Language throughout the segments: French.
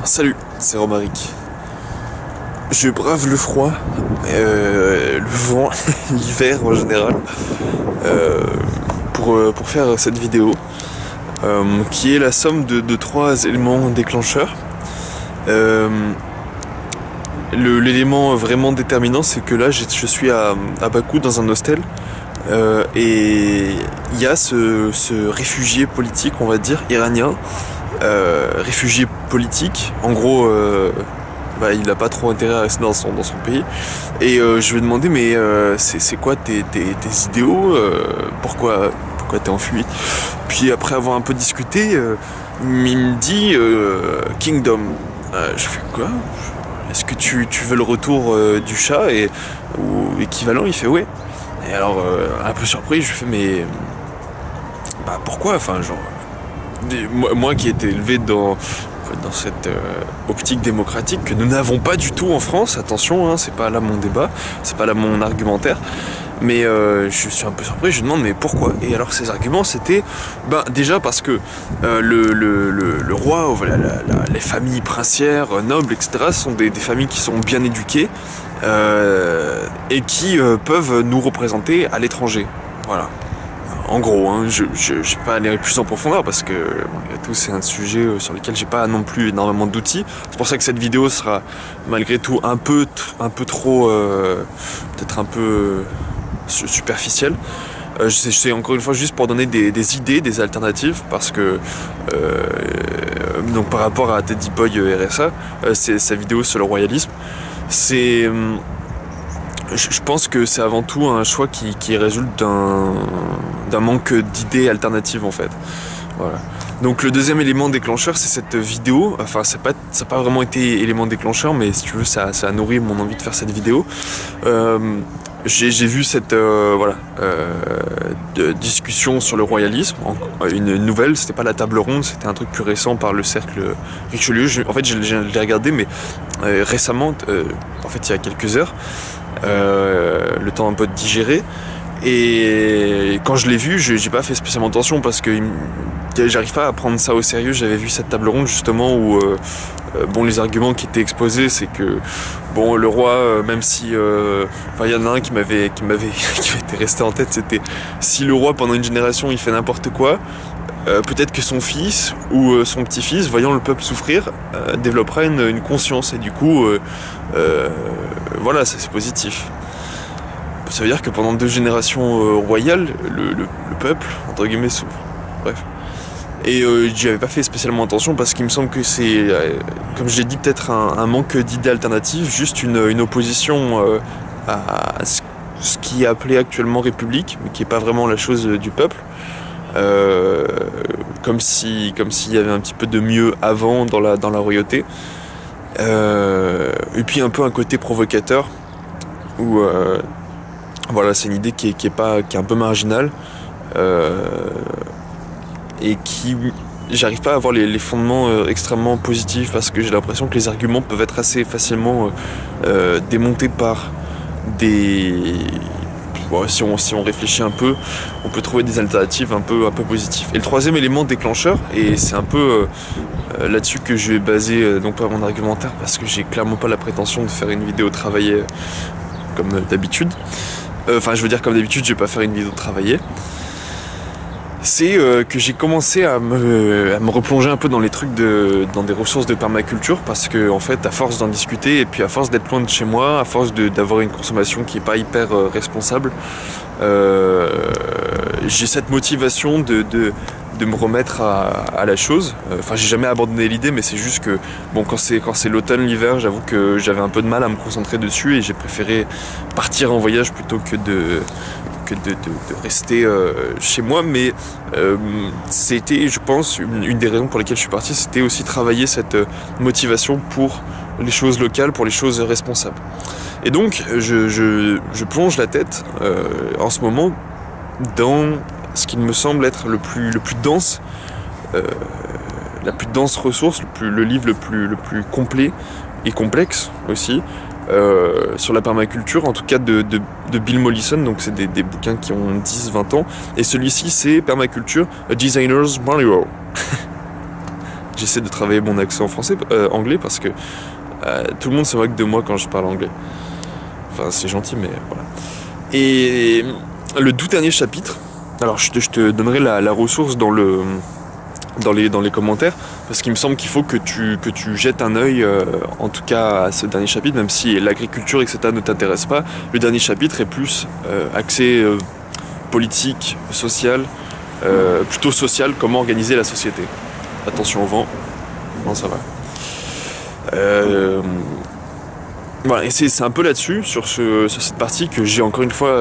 Salut, c'est Romaric. Je brave le froid, le vent, l'hiver en général, pour faire cette vidéo, qui est la somme de trois éléments déclencheurs. L'élément vraiment déterminant, c'est que là, je suis à Bakou, dans un hostel, et il y a ce réfugié politique, on va dire, iranien, réfugié politique. En gros, il n'a pas trop intérêt à rester dans son pays. Et je lui ai demandé, mais c'est quoi tes idéaux, pourquoi t'es en fuite? Puis après avoir un peu discuté, il me dit Kingdom. Je fais quoi? Est-ce que tu veux le retour du chat ou équivalent? Il fait ouais. Et alors, un peu surpris, je lui fais mais pourquoi? Enfin, genre, moi qui ai été élevé dans cette optique démocratique que nous n'avons pas du tout en France, attention, hein, c'est pas là mon débat, c'est pas là mon argumentaire, mais je suis un peu surpris, je lui demande mais pourquoi? Et alors ses arguments c'était, déjà parce que le roi, les familles princières, nobles, etc. sont des familles qui sont bien éduquées et qui peuvent nous représenter à l'étranger, voilà. En gros, hein, je vais pas aller plus en profondeur parce que tout c'est un sujet sur lequel j'ai pas non plus énormément d'outils. C'est pour ça que cette vidéo sera malgré tout un peu trop, peut-être un peu superficielle. C'est encore une fois juste pour donner des idées, des alternatives, parce que donc par rapport à Teddy Boy RSA, c'est sa vidéo sur le royalisme. Je pense que c'est avant tout un choix qui résulte d'un manque d'idées alternatives en fait. Voilà. Donc le deuxième élément déclencheur, c'est cette vidéo. Enfin, ça n'a pas vraiment été élément déclencheur, mais si tu veux, ça a nourri mon envie de faire cette vidéo. J'ai vu cette discussion sur le royalisme, une nouvelle, c'était pas la table ronde, c'était un truc plus récent par le cercle Richelieu. Je l'ai regardé, mais récemment, en fait il y a quelques heures, le temps un peu de digérer. Et quand je l'ai vu, j'ai pas fait spécialement attention parce que j'arrive pas à prendre ça au sérieux. J'avais vu cette table ronde justement où les arguments qui étaient exposés, c'est que le roi, même si il y en a un qui m'avait resté en tête, c'était si le roi pendant une génération il fait n'importe quoi, peut-être que son fils ou son petit-fils, voyant le peuple souffrir, développera une conscience et du coup c'est positif. Ça veut dire que pendant 2 générations royales, le peuple, entre guillemets, souffre. Bref. Et j'y avais pas fait spécialement attention parce qu'il me semble que c'est, comme je l'ai dit, peut-être un manque d'idées alternatives, juste une opposition à ce qui est appelé actuellement République, mais qui n'est pas vraiment la chose du peuple. Comme s'il y avait un petit peu de mieux avant dans la royauté. Et puis un peu un côté provocateur où c'est une idée qui est un peu marginale et qui j'arrive pas à avoir les fondements extrêmement positifs parce que j'ai l'impression que les arguments peuvent être assez facilement démontés par des... si on réfléchit un peu, on peut trouver des alternatives un peu positives. Et le troisième élément déclencheur, et c'est un peu là-dessus que je vais baser donc pas mon argumentaire parce que j'ai clairement pas la prétention de faire une vidéo travaillée comme d'habitude. Comme d'habitude, je vais pas faire une vidéo travaillée. C'est que j'ai commencé à me replonger un peu dans les trucs dans des ressources de permaculture parce que en fait, à force d'en discuter et puis à force d'être loin de chez moi, à force d'avoir une consommation qui est pas hyper responsable, j'ai cette motivation de me remettre à la chose. J'ai jamais abandonné l'idée, mais c'est juste que quand c'est l'automne, l'hiver, j'avoue que j'avais un peu de mal à me concentrer dessus et j'ai préféré partir en voyage plutôt que de rester chez moi. Mais c'était, je pense, une des raisons pour lesquelles je suis parti, c'était aussi travailler cette motivation pour les choses locales, pour les choses responsables. Et donc je plonge la tête en ce moment dans ce qui me semble être le plus dense, la plus dense ressource, le livre le plus complet et complexe aussi, sur la permaculture, en tout cas de Bill Mollison. Donc c'est des bouquins qui ont 10-20 ans, et celui-ci c'est Permaculture, A Designer's Manual. j'essaie de travailler mon accent anglais parce que tout le monde se moque de moi quand je parle anglais. Enfin, c'est gentil, mais voilà. Et le tout dernier chapitre, alors je te donnerai la ressource dans les commentaires, parce qu'il me semble qu'il faut que tu jettes un œil, en tout cas à ce dernier chapitre, même si l'agriculture, etc. ne t'intéresse pas. Le dernier chapitre est plus axé politique, social, plutôt social, comment organiser la société. Attention au vent, non ça va. Voilà, et c'est un peu là-dessus, sur cette partie, que j'ai encore une fois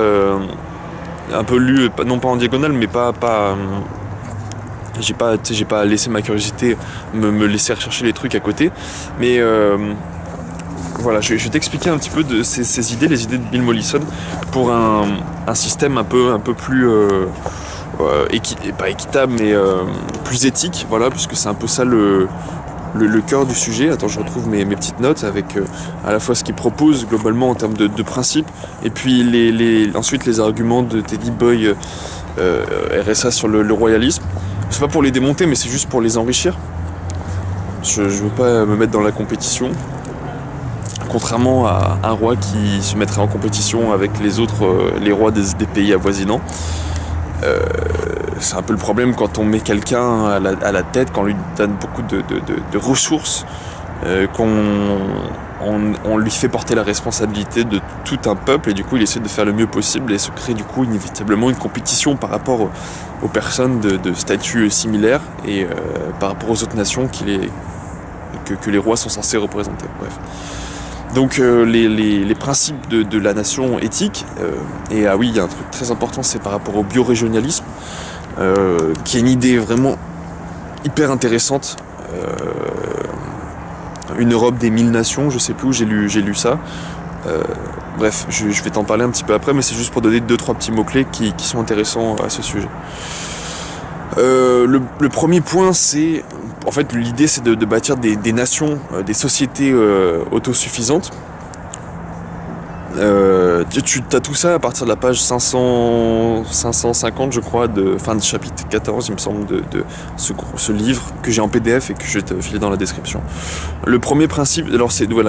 un peu lu, non pas en diagonale, mais pas j'ai pas laissé ma curiosité me laisser rechercher les trucs à côté. Mais voilà, je vais t'expliquer un petit peu de ces idées, les idées de Bill Mollison, pour un système un peu plus pas équitable, mais plus éthique, voilà, puisque c'est un peu ça le cœur du sujet. Attends, je retrouve mes petites notes avec à la fois ce qu'il propose globalement en termes de principes, et puis ensuite les arguments de Teddy Boy RSA sur le royalisme. C'est pas pour les démonter, mais c'est juste pour les enrichir. Je veux pas me mettre dans la compétition. Contrairement à un roi qui se mettrait en compétition avec les autres, les rois des pays avoisinants. C'est un peu le problème quand on met quelqu'un à la tête, quand on lui donne beaucoup de ressources, on lui fait porter la responsabilité de tout un peuple, et du coup il essaie de faire le mieux possible et se crée du coup inévitablement une compétition par rapport aux personnes de statut similaire et par rapport aux autres nations que les rois sont censés représenter. Bref. Donc les principes de la nation éthique, et oui, il y a un truc très important, c'est par rapport au biorégionalisme, qui est une idée vraiment hyper intéressante. Une Europe des 1000 nations, je sais plus où j'ai lu ça. Bref, je vais t'en parler un petit peu après, mais c'est juste pour donner 2-3 petits mots-clés qui sont intéressants à ce sujet. Le premier point, c'est... En fait, l'idée, c'est de bâtir des nations, des sociétés autosuffisantes. Tu as tout ça à partir de la page 550, je crois, de fin de chapitre 14, il me semble, de ce livre que j'ai en PDF et que je vais te filer dans la description. Le premier principe, alors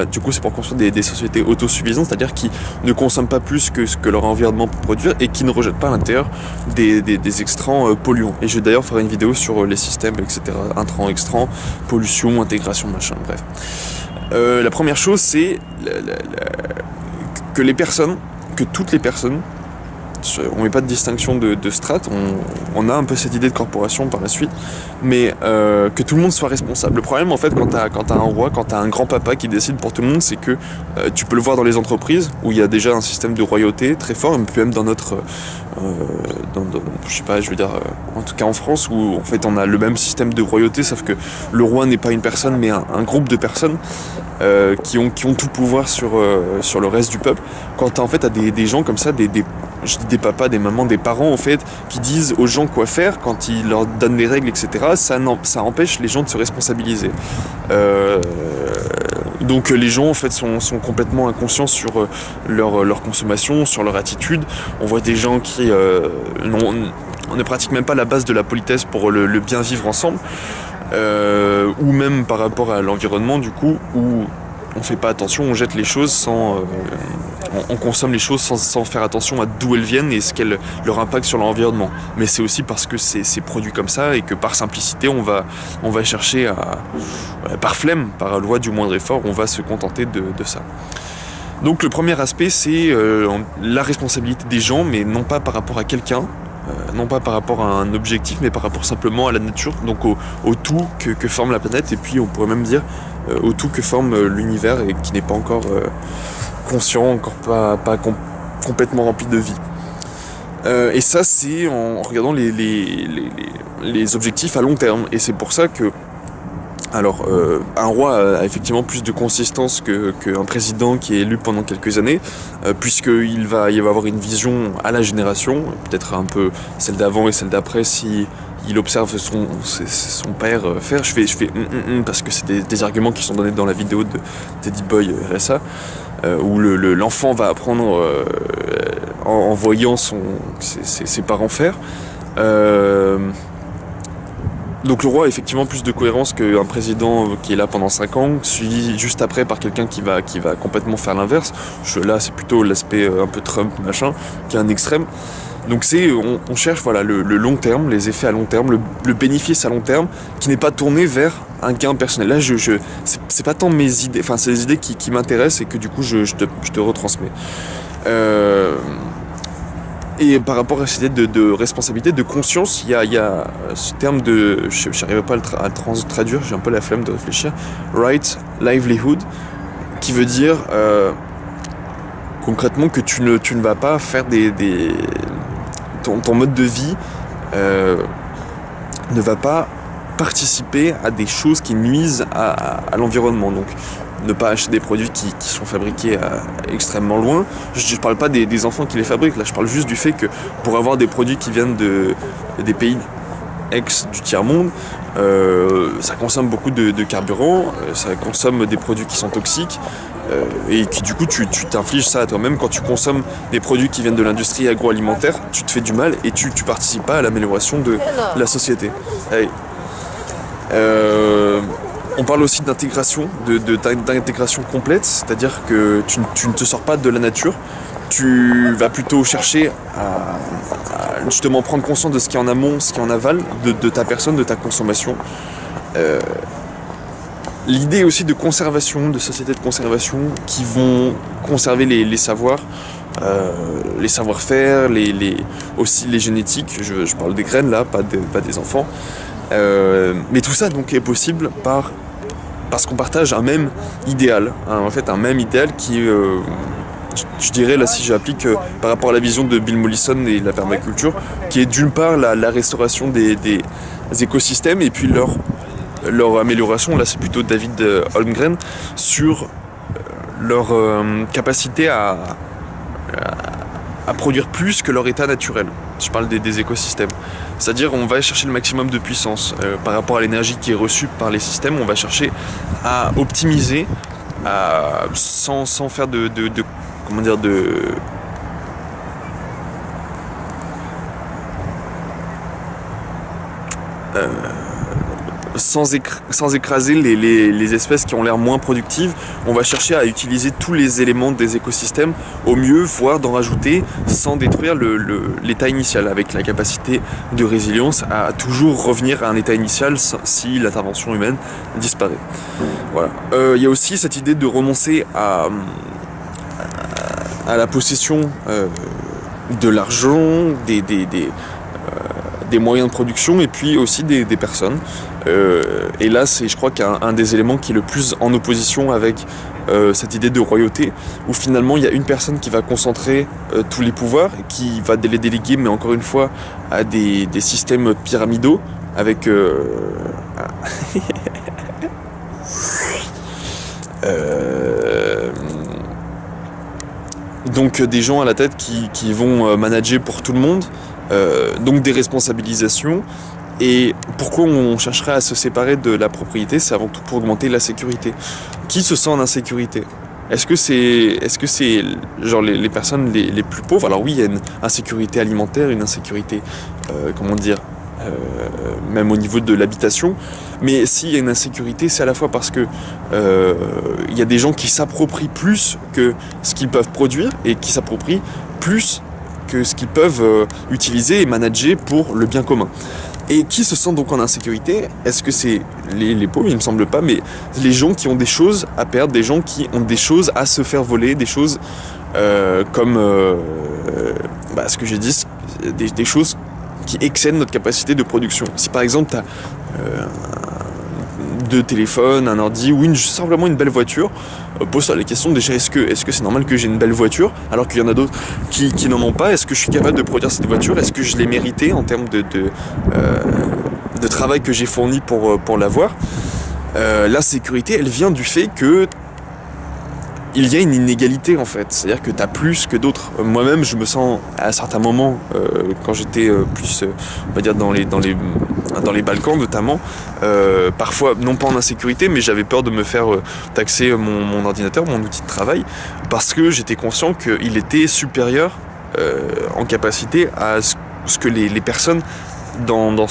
du coup c'est pour construire des sociétés autosuffisantes, c'est-à-dire qui ne consomment pas plus que ce que leur environnement peut produire et qui ne rejettent pas à l'intérieur des extrants polluants. Et je vais d'ailleurs faire une vidéo sur les systèmes, etc. Intrants, extrants, pollution, intégration, machin, bref. La première chose, c'est que toutes les personnes, on met pas de distinction de strates, on a un peu cette idée de corporation par la suite, mais que tout le monde soit responsable. Le problème en fait quand t'as un roi, quand t'as un grand papa qui décide pour tout le monde, c'est que tu peux le voir dans les entreprises où il y a déjà un système de royauté très fort, et puis même dans notre je sais pas, je veux dire en tout cas en France, où en fait on a le même système de royauté, sauf que le roi n'est pas une personne mais un groupe de personnes qui ont tout pouvoir sur le reste du peuple. Quand t'as en fait des gens comme ça, je dis des papas, des mamans, des parents en fait, qui disent aux gens quoi faire, quand ils leur donnent les règles, etc., ça empêche les gens de se responsabiliser. Donc les gens en fait sont complètement inconscients sur leur consommation, sur leur attitude. On voit des gens qui ne pratiquent même pas la base de la politesse pour le bien vivre ensemble, ou même par rapport à l'environnement du coup, où on fait pas attention, on jette les choses on consomme les choses sans faire attention à d'où elles viennent et leur impact sur l'environnement. Mais c'est aussi parce que c'est produit comme ça et que par simplicité on va chercher par flemme, par loi du moindre effort, on va se contenter de ça. Donc le premier aspect, c'est la responsabilité des gens, mais non pas par rapport à quelqu'un, non pas par rapport à un objectif, mais par rapport simplement à la nature, donc au tout que forme la planète, et puis on pourrait même dire au tout que forme l'univers et qui n'est pas encore conscient, encore pas complètement rempli de vie. Et ça, c'est en regardant les objectifs à long terme, et c'est pour ça que un roi a effectivement plus de consistance qu'un président qui est élu pendant quelques années, puisqu'il va y avoir une vision à la génération, peut-être un peu celle d'avant et celle d'après si il observe son père faire. Je fais parce que c'est des arguments qui sont donnés dans la vidéo de Teddy Boy RSA, où l'enfant va apprendre en voyant ses parents faire. Donc le roi a effectivement plus de cohérence qu'un président qui est là pendant 5 ans, suivi juste après par quelqu'un qui va complètement faire l'inverse. Là c'est plutôt l'aspect un peu Trump machin, qui est un extrême. Donc on cherche voilà, le long terme, les effets à long terme, le bénéfice à long terme, qui n'est pas tourné vers un gain personnel. Là c'est pas tant mes idées, enfin c'est les idées qui m'intéressent et que du coup je te retransmets. Et par rapport à cette idée de responsabilité, de conscience, il y a ce terme de... Je n'arrive pas à le traduire, j'ai un peu la flemme de réfléchir. Right livelihood, qui veut dire concrètement que tu ne vas pas faire ton mode de vie ne va pas participer à des choses qui nuisent à l'environnement. Donc ne pas acheter des produits qui sont fabriqués extrêmement loin. Je ne parle pas des enfants qui les fabriquent, là je parle juste du fait que pour avoir des produits qui viennent des pays du tiers-monde, ça consomme beaucoup de carburant, ça consomme des produits qui sont toxiques, et qui du coup tu t'infliges ça à toi-même. Quand tu consommes des produits qui viennent de l'industrie agroalimentaire, tu te fais du mal et tu participes pas à l'amélioration de la société. Hey. On parle aussi d'intégration, d'intégration complète, c'est-à-dire que tu ne te sors pas de la nature, tu vas plutôt chercher à justement prendre conscience de ce qui est en amont, ce qui est en aval, de ta personne, de ta consommation. L'idée aussi de conservation, de sociétés de conservation qui vont conserver les savoirs, les savoir-faire, aussi les génétiques, je parle des graines là, pas des enfants. Mais tout ça donc est possible parce qu'on partage un même idéal, hein, en fait un même idéal qui je dirais là si j'applique par rapport à la vision de Bill Mollison et la permaculture, qui est d'une part la restauration des écosystèmes et puis leur amélioration, là c'est plutôt David Holmgren, sur leur capacité à produire plus que leur état naturel. Je parle des écosystèmes. C'est-à-dire on va chercher le maximum de puissance par rapport à l'énergie qui est reçue par les systèmes, on va chercher à optimiser sans faire comment dire sans écraser les espèces qui ont l'air moins productives. On va chercher à utiliser tous les éléments des écosystèmes au mieux, voire d'en rajouter sans détruire l'état initial, avec la capacité de résilience à toujours revenir à un état initial si l'intervention humaine disparaît. Voilà. Il y a aussi cette idée de renoncer à la possession de l'argent, des moyens de production et puis aussi des personnes. Et là, c'est, je crois, qu'un des éléments qui est le plus en opposition avec cette idée de royauté, où finalement il y a une personne qui va concentrer tous les pouvoirs, qui va les déléguer, mais encore une fois, à des systèmes pyramidaux, avec donc des gens à la tête qui vont manager pour tout le monde, donc des responsabilisations. Et pourquoi on chercherait à se séparer de la propriété? C'est avant tout pour augmenter la sécurité. Qui se sent en insécurité? Est-ce que c'est genre les personnes les plus pauvres? Alors oui, il y a une insécurité alimentaire, une insécurité, comment dire, même au niveau de l'habitation. Mais s'il y a une insécurité, c'est à la fois parce que il y a des gens qui s'approprient plus que ce qu'ils peuvent produire et qui s'approprient plus que ce qu'ils peuvent utiliser et manager pour le bien commun. Et qui se sentent donc en insécurité? Est-ce que c'est les pauvres? Il me semble pas, mais les gens qui ont des choses à perdre, des gens qui ont des choses à se faire voler, des choses comme ce que j'ai dit, des choses qui excèdent notre capacité de production. Si par exemple tu as deux téléphones, un ordi ou simplement une belle voiture, pose-toi la question déjà, est-ce que c'est normal que j'ai une belle voiture alors qu'il y en a d'autres qui n'en ont pas? Est-ce que je suis capable de produire cette voiture? Est-ce que je l'ai méritée en termes de travail que j'ai fourni pour l'avoir? La sécurité, elle vient du fait que il y a une inégalité en fait, c'est-à-dire que tu as plus que d'autres. Moi-même, je me sens à certains moments, quand j'étais plus, on va dire dans les Balkans notamment, parfois non pas en insécurité, mais j'avais peur de me faire taxer mon ordinateur, mon outil de travail, parce que j'étais conscient qu'il était supérieur en capacité à ce que les personnes dans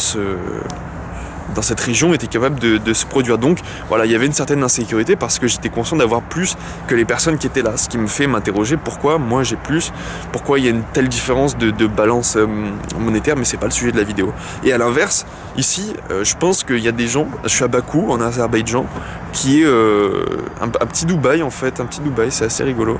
dans cette région était capable de se produire. Donc voilà, il y avait une certaine insécurité parce que j'étais conscient d'avoir plus que les personnes qui étaient là. Ce qui me fait m'interroger pourquoi moi j'ai plus, pourquoi il y a une telle différence de balance monétaire, mais c'est pas le sujet de la vidéo. Et à l'inverse, ici, je pense qu'il y a des gens, je suis à Bakou en Azerbaïdjan, qui est un petit Dubaï en fait, un petit Dubaï, c'est assez rigolo.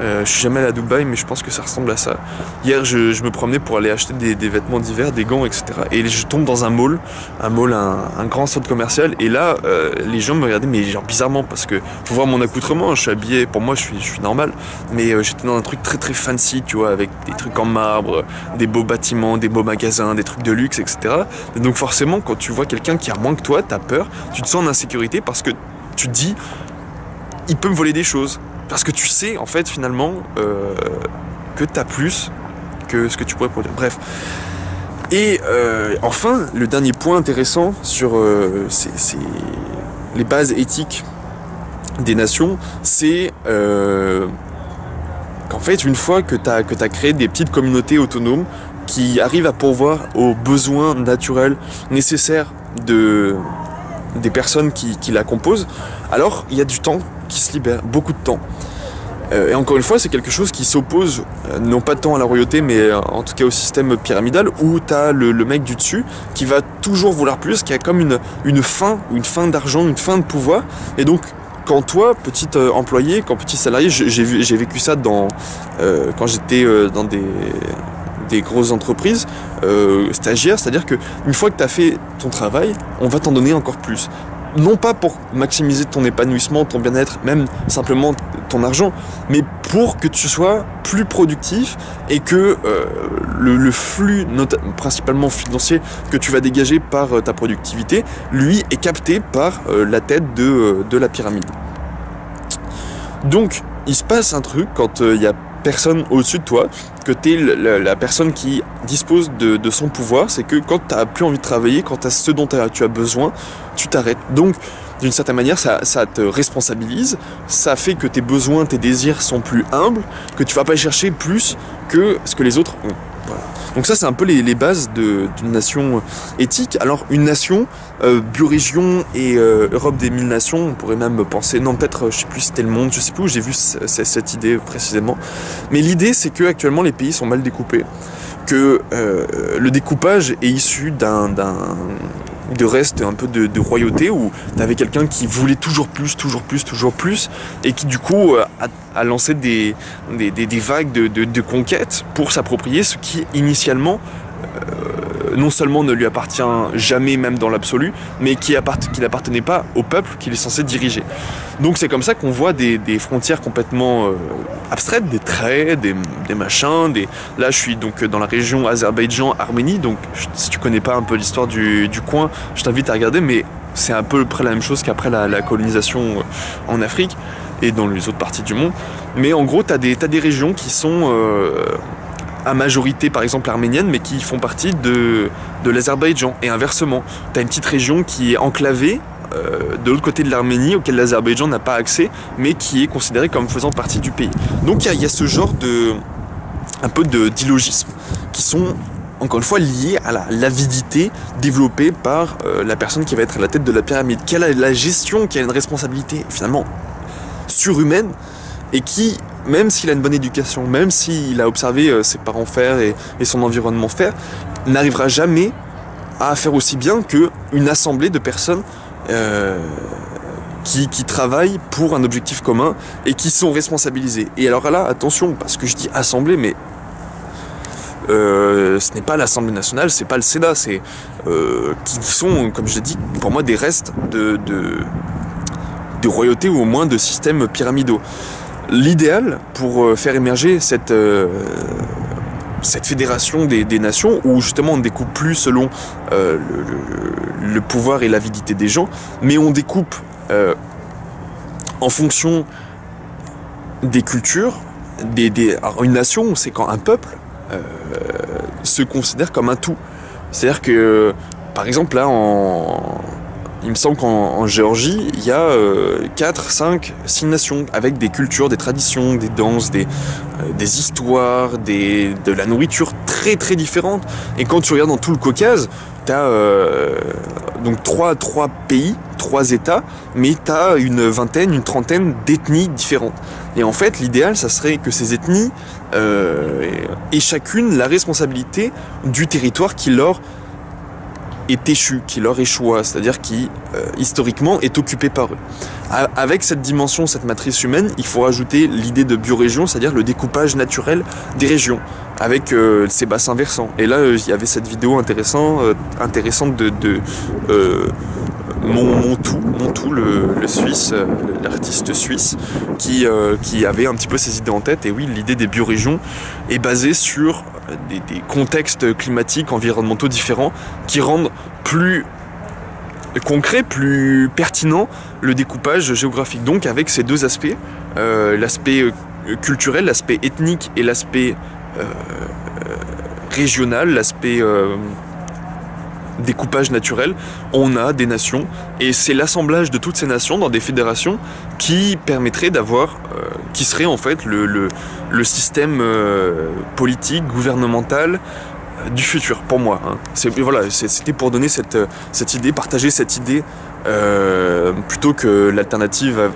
Je suis jamais allé à Dubaï, mais je pense que ça ressemble à ça. Hier, je me promenais pour aller acheter des vêtements d'hiver, des gants, etc. Et je tombe dans un mall, un grand centre commercial. Et là, les gens me regardaient, mais genre bizarrement, parce que faut voir mon accoutrement. Je suis habillé, pour moi, je suis normal. Mais j'étais dans un truc très très fancy, tu vois, avec des trucs en marbre, des beaux bâtiments, des beaux magasins, des trucs de luxe, etc. Et donc forcément, quand tu vois quelqu'un qui a moins que toi, t'as peur, tu te sens en insécurité parce que tu te dis, il peut me voler des choses. Parce que tu sais, en fait, finalement, que t'as plus que ce que tu pourrais produire. Bref. Et enfin, le dernier point intéressant sur les bases éthiques des nations, c'est qu'en fait, une fois que t'as créé des petites communautés autonomes qui arrivent à pourvoir aux besoins naturels nécessaires des personnes qui la composent, alors il y a du temps qui se libère, beaucoup de temps. Et encore une fois, c'est quelque chose qui s'oppose, non pas tant à la royauté, mais en tout cas au système pyramidal, où t'as le mec du dessus qui va toujours vouloir plus, qui a comme une faim d'argent, une faim de pouvoir. Et donc, quand toi, petit employé, quand petit salarié, j'ai vécu ça quand j'étais dans des grosses entreprises stagiaires, c'est-à-dire que une fois que tu as fait ton travail, on va t'en donner encore plus. Non pas pour maximiser ton épanouissement, ton bien-être, même simplement ton argent, mais pour que tu sois plus productif et que le flux, principalement financier, que tu vas dégager par ta productivité, lui, est capté par la tête de la pyramide. Donc, il se passe un truc quand il y a personne au-dessus de toi, que tu es la personne qui dispose de son pouvoir, c'est que quand tu n'as plus envie de travailler, quand tu as ce dont tu as besoin, tu t'arrêtes. Donc, d'une certaine manière, ça te responsabilise, ça fait que tes besoins, tes désirs sont plus humbles, que tu vas pas chercher plus que ce que les autres ont. Voilà. Donc ça, c'est un peu les bases d'une nation éthique. Alors, une nation, biorégion et Europe des 1000 nations, on pourrait même penser, non, peut-être, je sais plus si c'était le monde, je sais plus où j'ai vu cette idée précisément. Mais l'idée, c'est que actuellement les pays sont mal découpés, que le découpage est issu de reste un peu de royauté où t'avais quelqu'un qui voulait toujours plus et qui du coup a lancé des vagues de conquêtes pour s'approprier ce qui initialement non seulement ne lui appartient jamais, même dans l'absolu, mais qui n'appartenait pas au peuple qu'il est censé diriger. Donc c'est comme ça qu'on voit des frontières complètement abstraites, des traits, des machins. Là je suis donc dans la région Azerbaïdjan-Arménie, donc si tu connais pas un peu l'histoire du coin, je t'invite à regarder, mais c'est un peu près la même chose qu'après la colonisation en Afrique et dans les autres parties du monde. Mais en gros, t'as des régions qui sont à majorité par exemple arménienne, mais qui font partie de l'Azerbaïdjan, et inversement. T'as une petite région qui est enclavée de l'autre côté de l'Arménie, auquel l'Azerbaïdjan n'a pas accès, mais qui est considérée comme faisant partie du pays. Donc il y a ce genre un peu d'illogisme, qui sont encore une fois liés à l'avidité développée par la personne qui va être à la tête de la pyramide, qui a la gestion, qui a une responsabilité finalement surhumaine, et qui, même s'il a une bonne éducation, même s'il a observé ses parents faire et son environnement faire, n'arrivera jamais à faire aussi bien qu'une assemblée de personnes qui travaillent pour un objectif commun et qui sont responsabilisées. Et alors là, attention, parce que je dis assemblée, mais ce n'est pas l'Assemblée nationale, c'est pas le Sénat, c'est qui sont, comme je l'ai dit, pour moi des restes de royauté ou au moins de systèmes pyramidaux. L'idéal pour faire émerger cette fédération des nations, où justement on ne découpe plus selon le pouvoir et l'avidité des gens, mais on découpe en fonction des cultures, alors une nation, c'est quand un peuple se considère comme un tout. C'est-à-dire que, par exemple, là, il me semble qu'en Géorgie, il y a 4, 5, 6 nations, avec des cultures, des traditions, des danses, des histoires, de la nourriture très très différente. Et quand tu regardes dans tout le Caucase, donc trois pays, 3 États, mais tu as une vingtaine, une trentaine d'ethnies différentes. Et en fait, l'idéal, ça serait que ces ethnies aient chacune la responsabilité du territoire qui leur est échu, qui leur échoua, c'est-à-dire qui, historiquement, est occupé par eux. Avec cette dimension, cette matrice humaine, il faut rajouter l'idée de biorégion, c'est-à-dire le découpage naturel des régions, avec ces bassins versants. Et là, il y avait cette vidéo intéressante de Montou, le Suisse, l'artiste suisse, qui avait un petit peu ces idées en tête. Et oui, l'idée des biorégions est basée sur des contextes climatiques, environnementaux différents, qui rendent plus concret, plus pertinent le découpage géographique. Donc avec ces deux aspects, l'aspect culturel, l'aspect ethnique et l'aspect régional, l'aspect découpage naturel, on a des nations, et c'est l'assemblage de toutes ces nations dans des fédérations qui permettrait d'avoir, qui serait en fait le système politique, gouvernemental du futur, pour moi. Hein. Voilà, c'était pour donner cette idée, partager cette idée, plutôt que l'alternative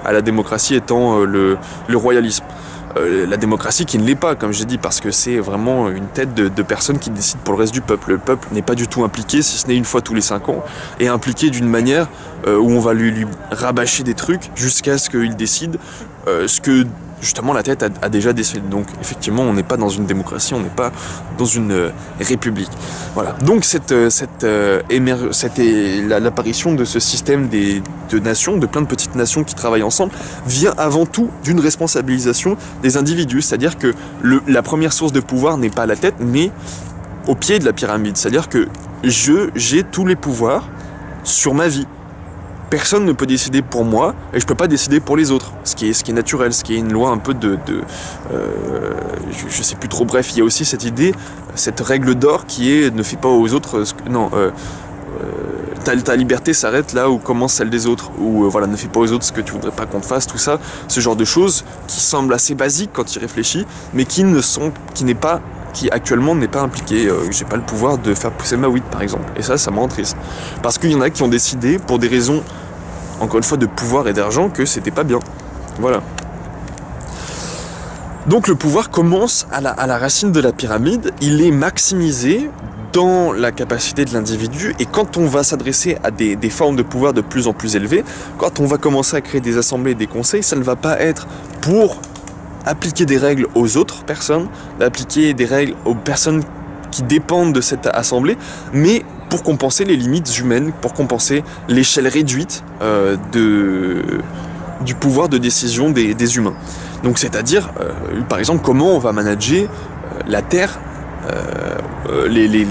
à la démocratie étant le royalisme. La démocratie qui ne l'est pas, comme j'ai dit, parce que c'est vraiment une tête de personnes qui décident pour le reste du peuple. Le peuple n'est pas du tout impliqué, si ce n'est une fois tous les 5 ans, et impliqué d'une manière où on va lui rabâcher des trucs jusqu'à ce qu'il décide ce que justement la tête a déjà décidé. Donc effectivement, on n'est pas dans une démocratie, on n'est pas dans une république. Voilà. Donc l'apparition de ce système de nations, de plein de petites nations qui travaillent ensemble, vient avant tout d'une responsabilisation des individus. C'est-à-dire que la première source de pouvoir n'est pas à la tête, mais au pied de la pyramide. C'est-à-dire que j'ai tous les pouvoirs sur ma vie. Personne ne peut décider pour moi et je peux pas décider pour les autres, ce qui est naturel, ce qui est une loi un peu je sais plus trop. Bref, il y a aussi cette idée, cette règle d'or qui est ne fais pas aux autres ta liberté s'arrête là où commence celle des autres, ou voilà, ne fais pas aux autres ce que tu voudrais pas qu'on te fasse, tout ça, ce genre de choses qui semblent assez basiques quand il réfléchit, mais qui actuellement n'est pas impliqué. J'ai pas le pouvoir de faire pousser ma weed par exemple, et ça me rend triste, parce qu'il y en a qui ont décidé pour des raisons, encore une fois, de pouvoir et d'argent, que c'était pas bien. Voilà. Donc le pouvoir commence à la racine de la pyramide, il est maximisé dans la capacité de l'individu, et quand on va s'adresser à des formes de pouvoir de plus en plus élevées, quand on va commencer à créer des assemblées et des conseils, ça ne va pas être pour appliquer des règles aux autres personnes, appliquer des règles aux personnes qui dépendent de cette assemblée, mais pour compenser les limites humaines, pour compenser l'échelle réduite du pouvoir de décision des humains. Donc c'est-à-dire, par exemple, comment on va manager la terre, les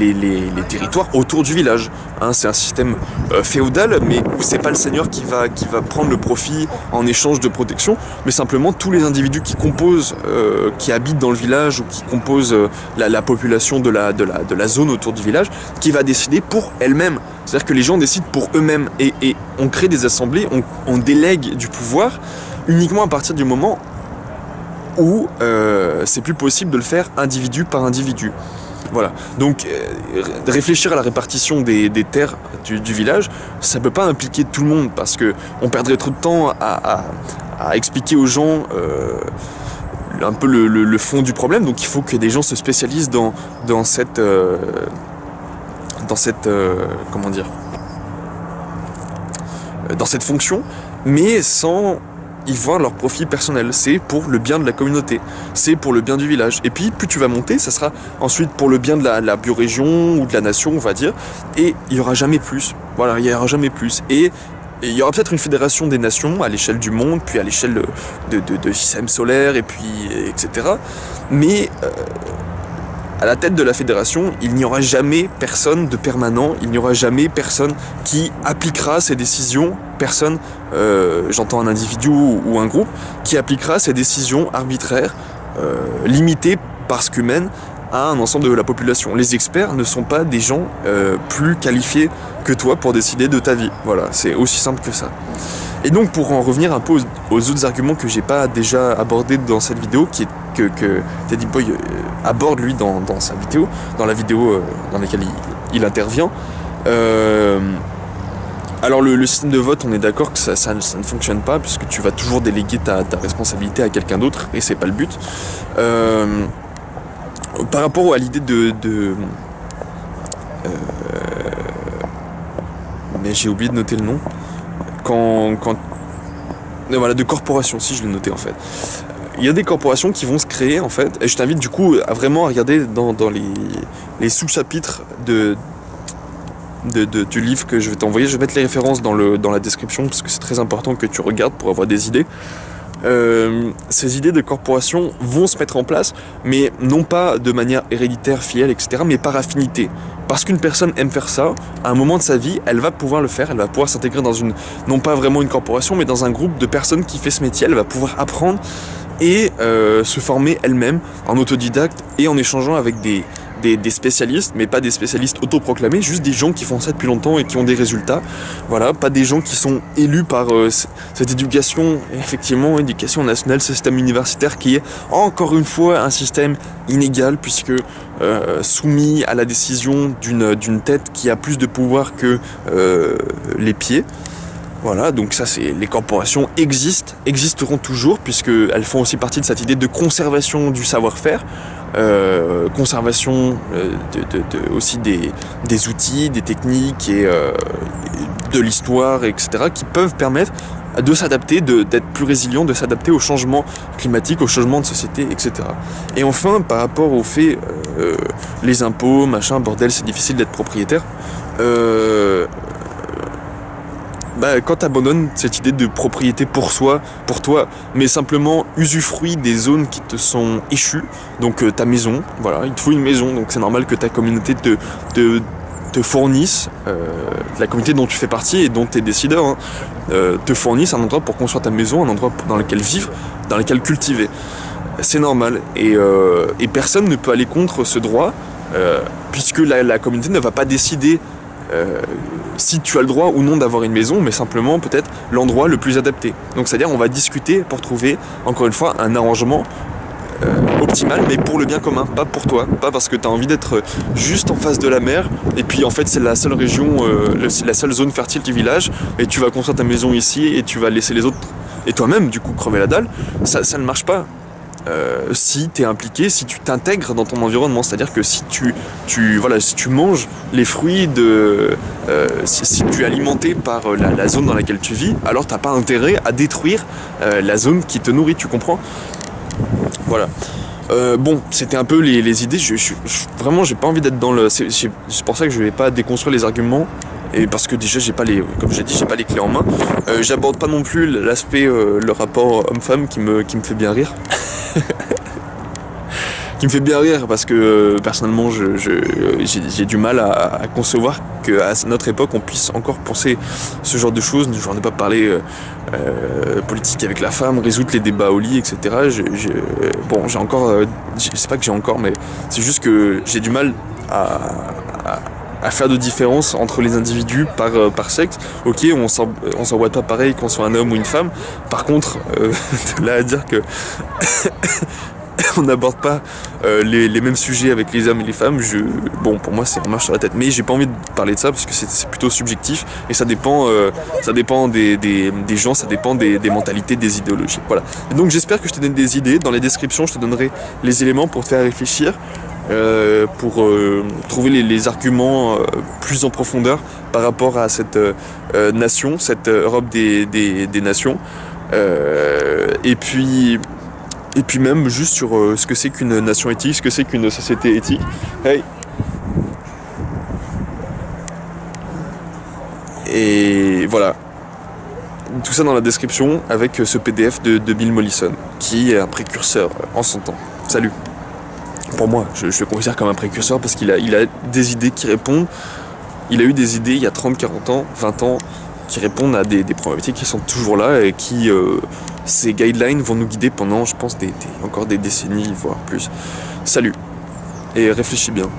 territoires autour du village. Hein, c'est un système féodal, mais où c'est pas le seigneur qui va prendre le profit en échange de protection, mais simplement tous les individus qui composent, qui habitent dans le village, ou qui composent la population de la zone autour du village, qui va décider pour elle-même. C'est-à-dire que les gens décident pour eux-mêmes, et on crée des assemblées, on délègue du pouvoir uniquement à partir du moment où c'est plus possible de le faire individu par individu. Voilà. Donc réfléchir à la répartition des terres du village, ça peut pas impliquer tout le monde, parce que on perdrait trop de temps à expliquer aux gens un peu le fond du problème. Donc il faut que des gens se spécialisent dans cette comment dire, dans cette fonction, mais sans y voir leur profit personnel. C'est pour le bien de la communauté, c'est pour le bien du village. Et puis plus tu vas monter, ça sera ensuite pour le bien de la biorégion ou de la nation, on va dire, et il n'y aura jamais plus. Voilà, il n'y aura jamais plus. Et il y aura peut-être une fédération des nations à l'échelle du monde, puis à l'échelle de système solaire, et puis etc. Mais à la tête de la fédération, il n'y aura jamais personne de permanent, il n'y aura jamais personne qui appliquera ses décisions, personne, j'entends un individu ou un groupe, qui appliquera ses décisions arbitraires, limitées parce qu'humaines, à un ensemble de la population. Les experts ne sont pas des gens plus qualifiés que toi pour décider de ta vie. Voilà, c'est aussi simple que ça. Et donc pour en revenir un peu aux autres arguments que j'ai pas déjà abordés dans cette vidéo, que Teddy Boy aborde lui dans sa vidéo, dans la vidéo dans laquelle il intervient. Alors le système de vote, on est d'accord que ça ne fonctionne pas, puisque tu vas toujours déléguer ta responsabilité à quelqu'un d'autre, et c'est pas le but. Par rapport à l'idée mais j'ai oublié de noter le nom. Voilà, de corporation, si je l'ai noté en fait. Il y a des corporations qui vont se créer en fait, et je t'invite du coup à vraiment regarder dans les sous-chapitres du livre que je vais t'envoyer. Je vais mettre les références dans la description, parce que c'est très important que tu regardes pour avoir des idées. Ces idées de corporation vont se mettre en place, mais non pas de manière héréditaire, filiale, etc., mais par affinité. Parce qu'une personne aime faire ça, à un moment de sa vie, elle va pouvoir le faire, elle va pouvoir s'intégrer dans non pas vraiment une corporation, mais dans un groupe de personnes qui fait ce métier, elle va pouvoir apprendre et se former elle-même en autodidacte et en échangeant avec des spécialistes, mais pas des spécialistes autoproclamés, juste des gens qui font ça depuis longtemps et qui ont des résultats. Voilà, pas des gens qui sont élus par cette éducation, effectivement, éducation nationale, ce système universitaire qui est encore une fois un système inégal, puisque soumis à la décision d'une tête qui a plus de pouvoir que les pieds. Voilà, donc ça c'est, les corporations existeront toujours, puisqu'elles font aussi partie de cette idée de conservation du savoir-faire, conservation aussi des outils, des techniques et de l'histoire, etc., qui peuvent permettre de s'adapter, d'être plus résilient, de s'adapter aux changements climatiques, aux changements de société, etc. Et enfin, par rapport au fait, les impôts, machin, bordel, c'est difficile d'être propriétaire. Quand tu abandonnes cette idée de propriété pour toi, mais simplement usufruit des zones qui te sont échues, donc ta maison, voilà, il te faut une maison, donc c'est normal que ta communauté te fournisse, la communauté dont tu fais partie et dont tu es décideur, hein, te fournisse un endroit pour construire ta maison, un endroit dans lequel vivre, dans lequel cultiver. C'est normal, et personne ne peut aller contre ce droit, puisque la communauté ne va pas décider si tu as le droit ou non d'avoir une maison, mais simplement peut-être l'endroit le plus adapté. Donc c'est-à-dire on va discuter pour trouver, encore une fois, un arrangement optimal, mais pour le bien commun, pas pour toi, pas parce que tu as envie d'être juste en face de la mer, et puis en fait c'est la seule région, c'est la seule zone fertile du village, et tu vas construire ta maison ici, et tu vas laisser les autres, et toi-même du coup crever la dalle. Ça ne marche pas. Si tu es impliqué, si tu t'intègres dans ton environnement, c'est-à-dire que si tu manges les fruits si tu es alimenté par la zone dans laquelle tu vis, alors t'as pas intérêt à détruire la zone qui te nourrit, tu comprends? Voilà. Bon, c'était un peu les idées. Vraiment, j'ai pas envie d'être dans le. C'est pour ça que je vais pas déconstruire les arguments. Et parce que déjà, comme j'ai dit, j'ai pas les clés en main. J'aborde pas non plus l'aspect, le rapport homme-femme qui me fait bien rire. Qui me fait bien rire parce que personnellement, j'ai du mal à concevoir qu'à notre époque, on puisse encore penser ce genre de choses. J'en ai pas parlé politique avec la femme, résoudre les débats au lit, etc. J'ai encore, c'est pas que j'ai encore, mais c'est juste que j'ai du mal à faire de différence entre les individus par sexe. Ok, on s'emboîte pas pareil qu'on soit un homme ou une femme. Par contre, de là à dire que on n'aborde pas les mêmes sujets avec les hommes et les femmes, pour moi c'est en marche sur la tête. Mais j'ai pas envie de parler de ça parce que c'est plutôt subjectif et ça dépend des gens, ça dépend des mentalités, des idéologies. Voilà. Et donc j'espère que je te donne des idées. Dans les descriptions, je te donnerai les éléments pour te faire réfléchir. Pour trouver les arguments plus en profondeur par rapport à cette nation, cette Europe des nations, et puis même juste sur ce que c'est qu'une nation éthique, ce que c'est qu'une société éthique. Hey. Et voilà. Tout ça dans la description avec ce PDF de Bill Mollison, qui est un précurseur en son temps. Salut. Pour moi, je le considère comme un précurseur parce qu'il a des idées qui répondent. Il a eu des idées il y a 30, 40 ans, 20 ans, qui répondent à des problématiques qui sont toujours là et qui, ces guidelines vont nous guider pendant, je pense, encore des décennies, voire plus. Salut, et réfléchis bien.